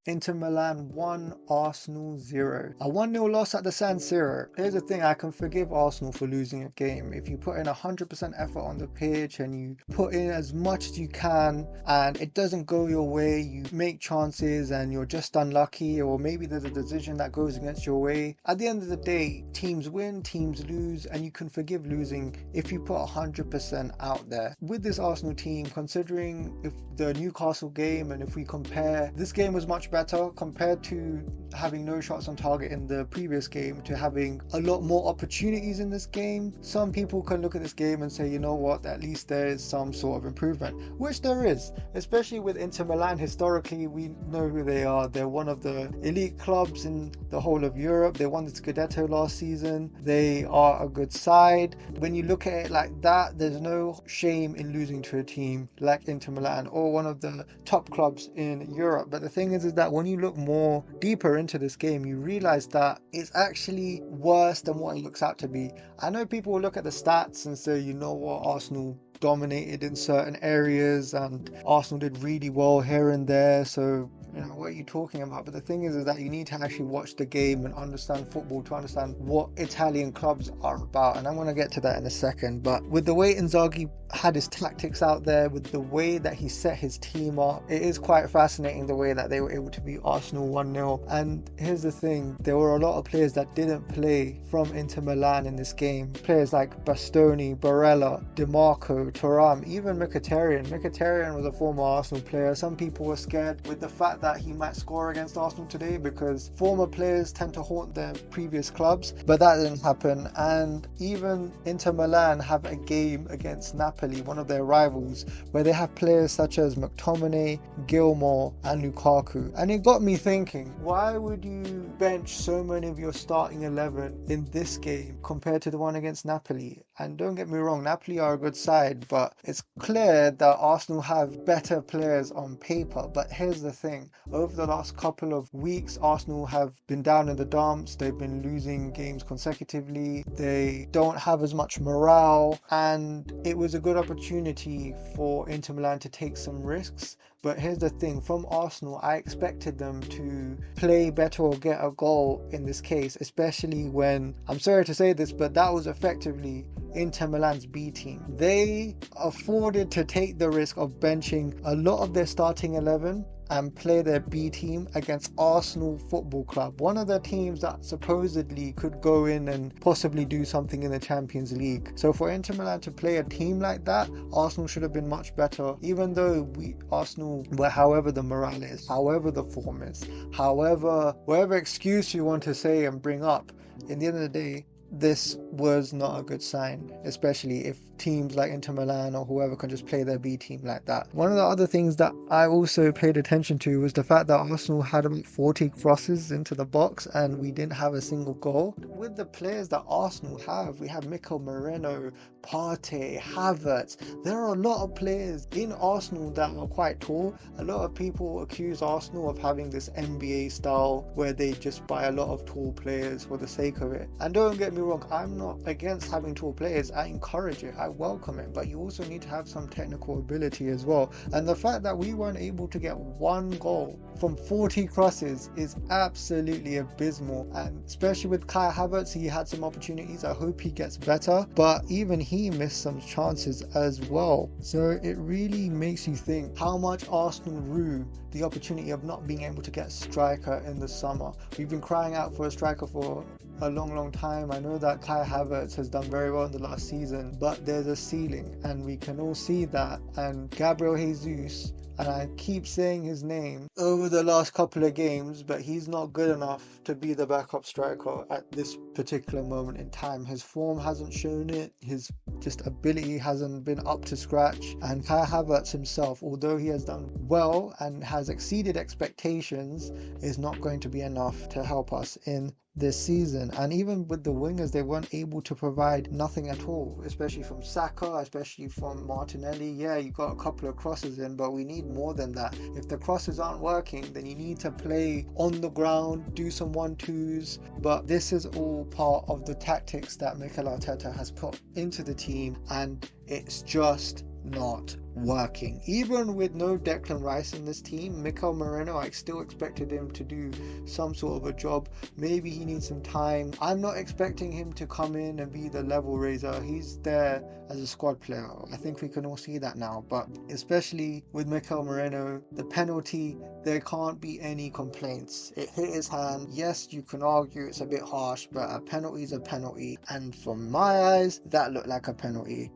Inter Milan 1, Arsenal 0. A 1-0 loss at the San Siro. Here's the thing, I can forgive Arsenal for losing a game. If you put in 100% effort on the pitch and you put in as much as you can and it doesn't go your way, you make chances and you're just unlucky, or maybe there's a decision that goes against your way. At the end of the day, teams win, teams lose, and you can forgive losing if you put 100% out there. With this Arsenal team, considering if the Newcastle game, and if we compare, this game was much better compared to having no shots on target in the previous game to having a lot more opportunities in this game. Some people can look at this game and say, you know what, at least there is some sort of improvement, which there is, especially with Inter Milan. Historically, we know who they are. They're one of the elite clubs in the whole of Europe. They won the Scudetto last season. They are a good side. When you look at it like that, there's no shame in losing to a team like Inter Milan or one of the top clubs in Europe. But the thing is that when you look more deeper into this game, you realize that it's actually worse than what it looks out to be. I know people will look at the stats and say, you know what, Arsenal dominated in certain areas and Arsenal did really well here and there, so you know, what are you talking about? But the thing is that you need to actually watch the game and understand football to understand what Italian clubs are about, and I'm going to get to that in a second. But with the way Inzaghi had his tactics out there, with the way that he set his team up, it is quite fascinating the way that they were able to beat Arsenal 1-0. And here's the thing, there were a lot of players that didn't play from Inter Milan in this game. Players like Bastoni, Barella, DiMarco, Thuram, even Mkhitaryan. Mkhitaryan was a former Arsenal player. Some people were scared with the fact that he might score against Arsenal today because former players tend to haunt their previous clubs, but that didn't happen. And even Inter Milan have a game against Napoli, one of their rivals, where they have players such as McTominay, Gilmour and Lukaku. And it got me thinking, why would you bench so many of your starting 11 in this game compared to the one against Napoli? And don't get me wrong, Napoli are a good side, but it's clear that Arsenal have better players on paper. But here's the thing, over the last couple of weeks, Arsenal have been down in the dumps. They've been losing games consecutively. They don't have as much morale, and it was a good opportunity for Inter Milan to take some risks. But here's the thing, from Arsenal, I expected them to play better or get a goal in this case, especially when, I'm sorry to say this, but that was effectively Inter Milan's B team. They afforded to take the risk of benching a lot of their starting 11 and play their B team against Arsenal Football Club, one of the teams that supposedly could go in and possibly do something in the Champions League. So for Inter Milan to play a team like that, Arsenal should have been much better, even though Arsenal were, however the morale is, however the form is, however, whatever excuse you want to say and bring up, in the end of the day, this was not a good sign, especially if teams like Inter Milan or whoever can just play their B team like that. One of the other things that I also paid attention to was the fact that Arsenal had about 40 crosses into the box and we didn't have a single goal. With the players that Arsenal have, we have Mikel Merino, Partey, Havertz. There are a lot of players in Arsenal that are quite tall. A lot of people accuse Arsenal of having this NBA style where they just buy a lot of tall players for the sake of it. And don't get me wrong, I'm not against having tall players. I encourage it, I welcome it, but you also need to have some technical ability as well. And the fact that we weren't able to get one goal from 40 crosses is absolutely abysmal. And especially with Kai Havertz, he had some opportunities. I hope he gets better, but even he missed some chances as well. So it really makes you think how much Arsenal rue the opportunity of not being able to get a striker in the summer. We've been crying out for a striker for a long time. I know that Kai Havertz has done very well in the last season, but there's a ceiling and we can all see that. And Gabriel Jesus, and I keep saying his name over the last couple of games, but he's not good enough to be the backup striker at this particular moment in time. His form hasn't shown it, his just ability hasn't been up to scratch, and Kai Havertz himself, although he has done well and has exceeded expectations, is not going to be enough to help us in this season. And even with the wingers, they weren't able to provide nothing at all, especially from Saka, especially from Martinelli. Yeah, you got a couple of crosses in, but we need more than that. If the crosses aren't working, then you need to play on the ground, do some 1-2s. But this is all part of the tactics that Mikel Arteta has put into the team, and it's just not working. Even with no Declan Rice in this team, Mikel Merino, I still expected him to do some sort of a job. Maybe he needs some time. I'm not expecting him to come in and be the level raiser. He's there as a squad player. I think we can all see that now. But especially with Mikel Merino, the penalty, there can't be any complaints. It hit his hand. Yes, you can argue it's a bit harsh, but a penalty is a penalty. And from my eyes, that looked like a penalty.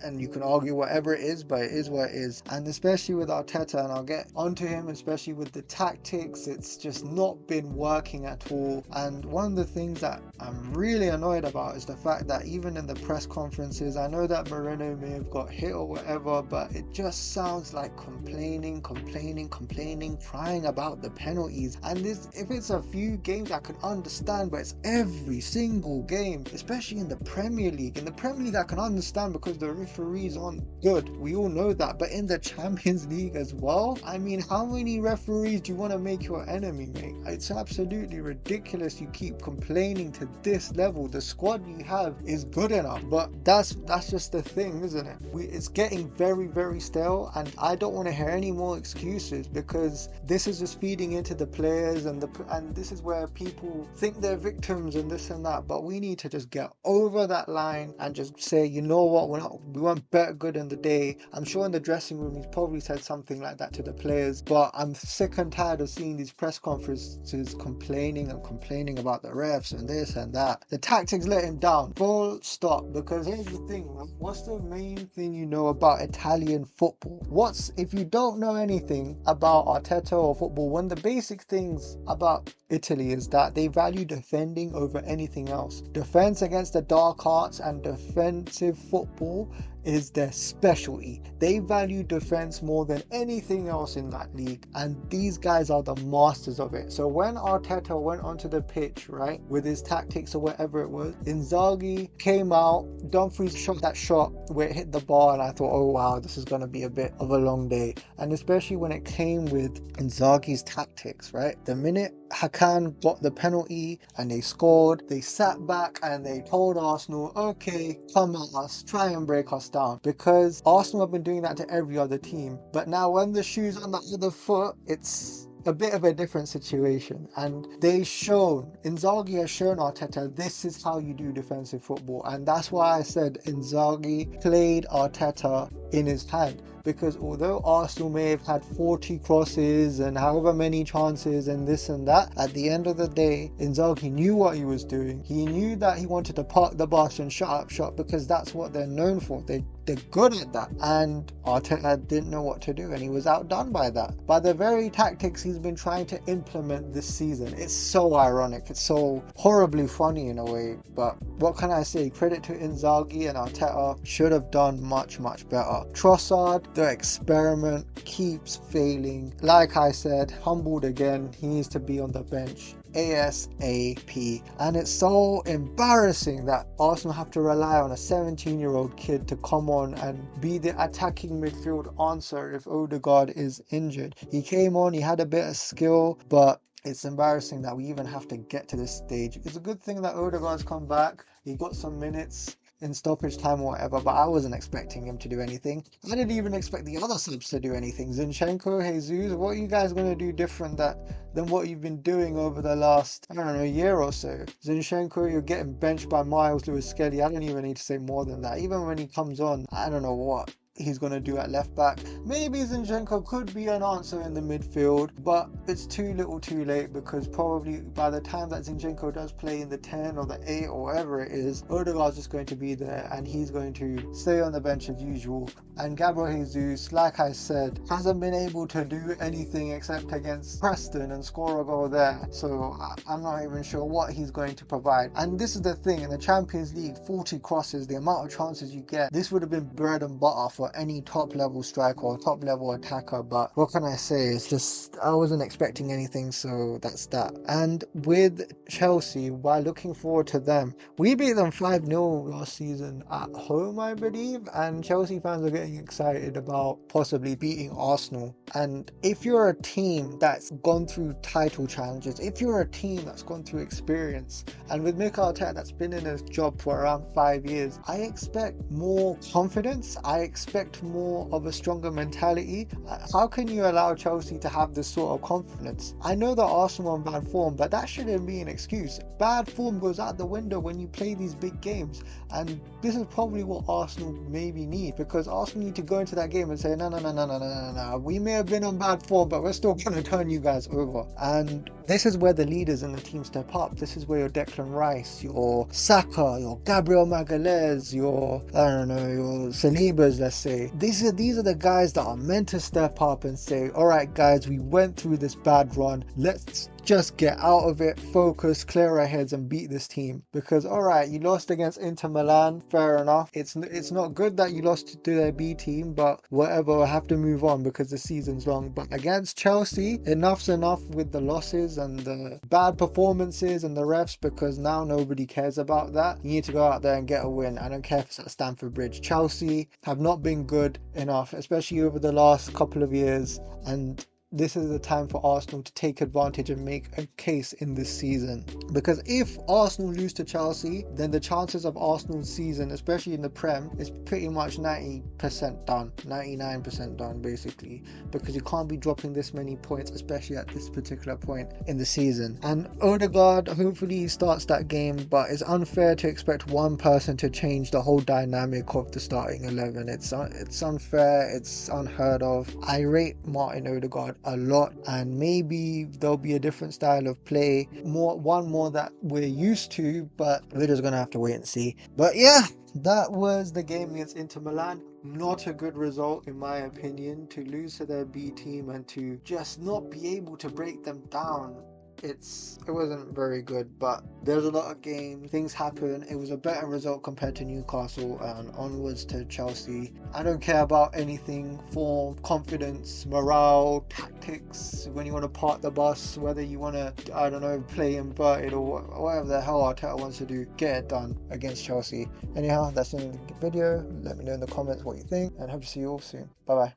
And you can argue whatever it is, but it is what it is. And especially with Arteta, and I'll get onto him, especially with the tactics, it's just not been working at all. And one of the things that I'm really annoyed about is the fact that even in the press conferences, I know that Moreno may have got hit or whatever, but it just sounds like complaining, crying about the penalties. And this, if it's a few games I can understand, but it's every single game, especially in the Premier League. In the Premier League I can understand because the referees aren't good, we all know that, but in the Champions League as well, I mean, how many referees do you want to make your enemy, mate? It's absolutely ridiculous you keep complaining to this level. The squad you have is good enough, but that's just the thing, isn't it? It's getting very stale, and I don't want to hear any more excuses, because this is just feeding into the players, and this is where people think they're victims and this and that. But we need to just get over that line and just say, you know what, we weren't better good in the day. I'm sure in the dressing room he's probably said something like that to the players, but I'm sick and tired of seeing these press conferences complaining about the refs and this and that. The tactics let him down, full stop. Because here's the thing, what's the main thing you know about Italian football? If you don't know anything about Arteta or football, one of the basic things about Italy is that they value defending over anything else. Defense against the dark arts and defensive football is their specialty. They value defense more than anything else in that league, and these guys are the masters of it. So when Arteta went onto the pitch, right, with his tactics or whatever it was, Inzaghi came out, Dumfries shot that shot where it hit the bar, and I thought, oh wow, this is going to be a bit of a long day. And especially when it came with Inzaghi's tactics, right, the minute Hakan got the penalty and they scored, they sat back and they told Arsenal, okay, come at us, try and break us down, because Arsenal have been doing that to every other team. But now when the shoe's on the other foot, it's a bit of a different situation, and Inzaghi has shown Arteta this is how you do defensive football. And that's why I said Inzaghi played Arteta in his hand, because although Arsenal may have had 40 crosses and however many chances and this and that, at the end of the day, Inzaghi knew what he was doing. He knew that he wanted to park the bus and shut up shop, because that's what they're known for. They're good at that. And Arteta didn't know what to do, and he was outdone by that, by the very tactics he's been trying to implement this season. It's so ironic. It's so horribly funny in a way. But what can I say? Credit to Inzaghi, and Arteta should have done much better. Trossard, the experiment keeps failing. Like I said, humbled again. He needs to be on the bench ASAP. And it's so embarrassing that Arsenal have to rely on a 17-year-old kid to come on and be the attacking midfield answer if Odegaard is injured. He came on, he had a bit of skill, but it's embarrassing that we even have to get to this stage. It's a good thing that Odegaard's come back. He got some minutes in stoppage time or whatever, but I wasn't expecting him to do anything. I didn't even expect the other subs to do anything. Zinchenko, Jesus, what are you guys going to do different than what you've been doing over the last, I don't know, year or so? Zinchenko, you're getting benched by Miles Lewis-Skelly. I don't even need to say more than that. Even when he comes on, I don't know what he's going to do at left back. Maybe Zinchenko could be an answer in the midfield, but it's too little too late, because probably by the time that Zinchenko does play in the 10 or the 8 or whatever it is, Odegaard's just going to be there and he's going to stay on the bench as usual. And Gabriel Jesus, like I said, hasn't been able to do anything except against Preston and score a goal there. So I'm not even sure what he's going to provide. And this is the thing, in the Champions League, 40 crosses, the amount of chances you get, this would have been bread and butter for any top level striker or top level attacker. But what can I say? It's just, I wasn't expecting anything, so that's that. And with Chelsea, while looking forward to them, we beat them 5-0 last season at home, I believe, and Chelsea fans are getting excited about possibly beating Arsenal. And if you're a team that's gone through title challenges, if you're a team that's gone through experience, and with Mikel Arteta that's been in his job for around 5 years, I expect more confidence. I expect expect more of a stronger mentality. How can you allow Chelsea to have this sort of confidence? I know that Arsenal are in bad form, but that shouldn't be an excuse. Bad form goes out the window when you play these big games, and this is probably what Arsenal maybe need, because Arsenal need to go into that game and say, no, we may have been on bad form, but we're still going to turn you guys over. And this is where the leaders in the team step up. This is where your Declan Rice, your Saka, your Gabriel Magalhaes, your Salibas, let's say. These are the guys that are meant to step up and say, all right guys, we went through this bad run, let's just get out of it, focus, clear our heads and beat this team. Because all right, you lost against Inter Milan, fair enough. It's not good that you lost to their B team, but whatever, we'll have to move on because the season's long. But against Chelsea, enough's enough with the losses and the bad performances and the refs, because now nobody cares about that. You need to go out there and get a win. I don't care if it's at Stamford Bridge. Chelsea have not been good enough, especially over the last couple of years, and this is the time for Arsenal to take advantage and make a case in this season. Because if Arsenal lose to Chelsea, then the chances of Arsenal's season, especially in the Prem, is pretty much 90% done, 99% done basically, because you can't be dropping this many points, especially at this particular point in the season. And Odegaard, hopefully he starts that game, but it's unfair to expect one person to change the whole dynamic of the starting 11. It's unfair, it's unheard of. I rate Martin Odegaard a lot, and maybe there'll be a different style of play, one more that we're used to, but we're just gonna have to wait and see. But yeah, that was the game against Inter Milan. Not a good result in my opinion, to lose to their B team and to just not be able to break them down. It wasn't very good, but there's a lot of games, things happen. It was a better result compared to Newcastle and onwards to Chelsea. I don't care about anything, form, confidence, morale, tactics, when you want to park the bus, whether you want to, I don't know, play inverted or whatever the hell Arteta wants to do, get it done against Chelsea. Anyhow, that's the end of the video. Let me know in the comments what you think, and hope to see you all soon. Bye bye.